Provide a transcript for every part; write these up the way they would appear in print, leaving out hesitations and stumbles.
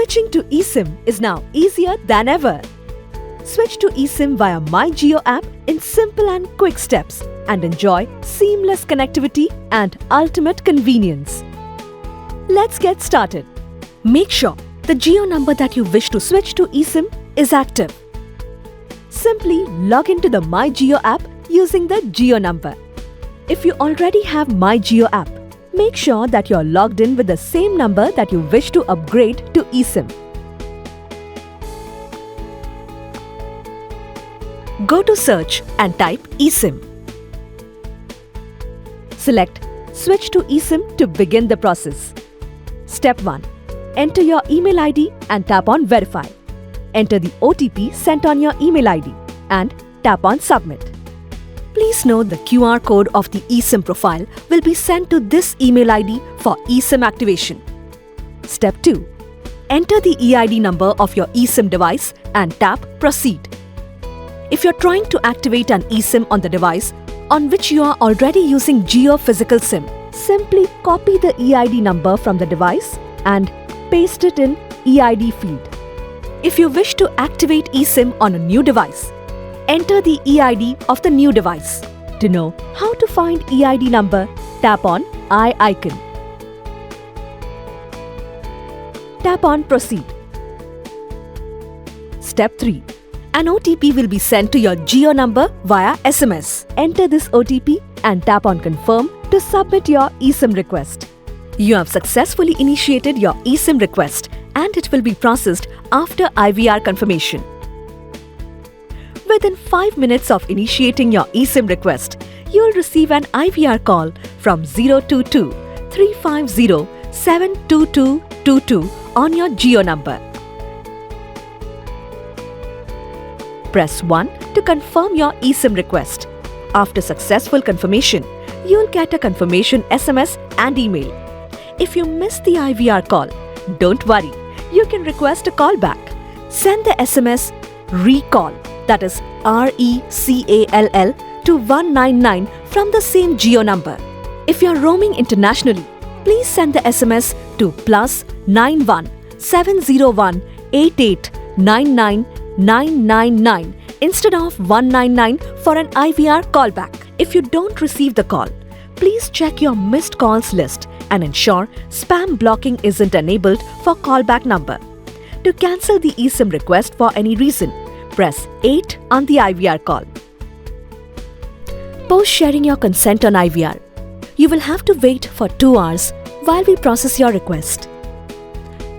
Switching to eSIM is now easier than ever. Switch to eSIM via MyJio app in simple and quick steps and enjoy seamless connectivity and ultimate convenience. Let's get started. Make sure the Jio number that you wish to switch to eSIM is active. Simply log into the MyJio app using the Jio number. If you already have MyJio app, make sure that you're logged in with the same number that you wish to upgrade to eSIM. Go to search and type eSIM. Select Switch to eSIM to begin the process. Step 1. Enter your email ID and tap on Verify. Enter the OTP sent on your email ID and tap on Submit. Please note the QR code of the eSIM profile will be sent to this email ID for eSIM activation. Step 2. Enter the EID number of your eSIM device and tap Proceed. If you're trying to activate an eSIM on the device on which you are already using Jio Physical SIM, simply copy the EID number from the device and paste it in EID field. If you wish to activate eSIM on a new device, enter the EID of the new device. To know how to find EID number, tap on I icon. Tap on Proceed. Step 3. An OTP will be sent to your Jio number via SMS. Enter this OTP and tap on Confirm to submit your eSIM request. You have successfully initiated your eSIM request and it will be processed after IVR confirmation. Within 5 minutes of initiating your eSIM request, you will receive an IVR call from 022 350 72222 on your Jio number. Press 1 to confirm your eSIM request. After successful confirmation, you will get a confirmation SMS and email. If you miss the IVR call, don't worry, you can request a call back. Send the SMS RECALL, that is RECALL, to 199 from the same Jio number. If you are roaming internationally, please send the SMS to +91 701 88 99 999 instead of 199 for an IVR callback. If you don't receive the call, please check your missed calls list and ensure spam blocking isn't enabled for callback number. To cancel the eSIM request for any reason, press 8 on the IVR call. Post sharing your consent on IVR. You will have to wait for 2 hours while we process your request.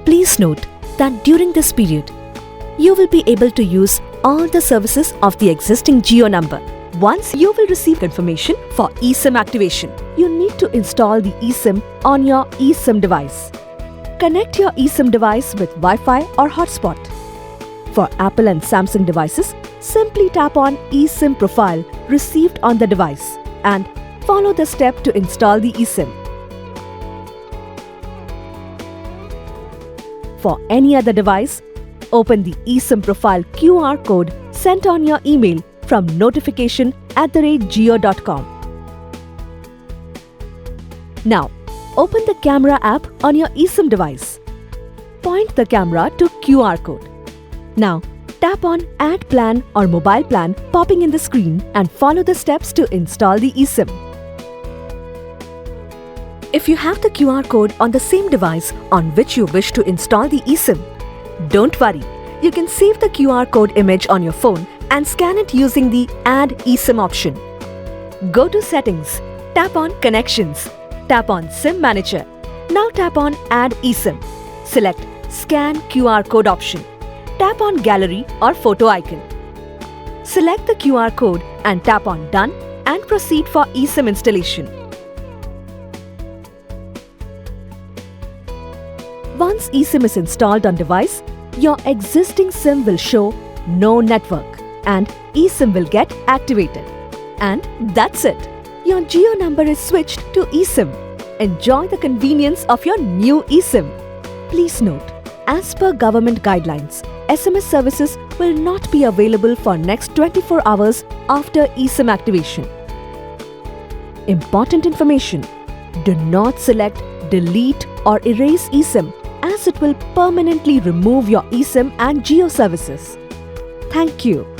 Please note that during this period, you will be able to use all the services of the existing Jio number. Once you will receive confirmation for eSIM activation, you need to install the eSIM on your eSIM device. Connect your eSIM device with Wi-Fi or hotspot. For Apple and Samsung devices, simply tap on eSIM profile received on the device and follow the step to install the eSIM. For any other device, open the eSIM profile QR code sent on your email from notification@jio.com. Now, open the camera app on your eSIM device. Point the camera to QR code. Now, tap on Add Plan or Mobile Plan popping in the screen and follow the steps to install the eSIM. If you have the QR code on the same device on which you wish to install the eSIM, don't worry, you can save the QR code image on your phone and scan it using the Add eSIM option. Go to Settings, tap on Connections, tap on SIM Manager. Now tap on Add eSIM. Select Scan QR code option. Tap on Gallery or Photo icon. Select the QR code and tap on Done and proceed for eSIM installation. Once eSIM is installed on device, your existing SIM will show no network and eSIM will get activated. And that's it. Your Jio number is switched to eSIM. Enjoy the convenience of your new eSIM. Please note, as per government guidelines, SMS services will not be available for next 24 hours after eSIM activation. Important information: do not select, delete or erase eSIM as it will permanently remove your eSIM and Jio services. Thank you.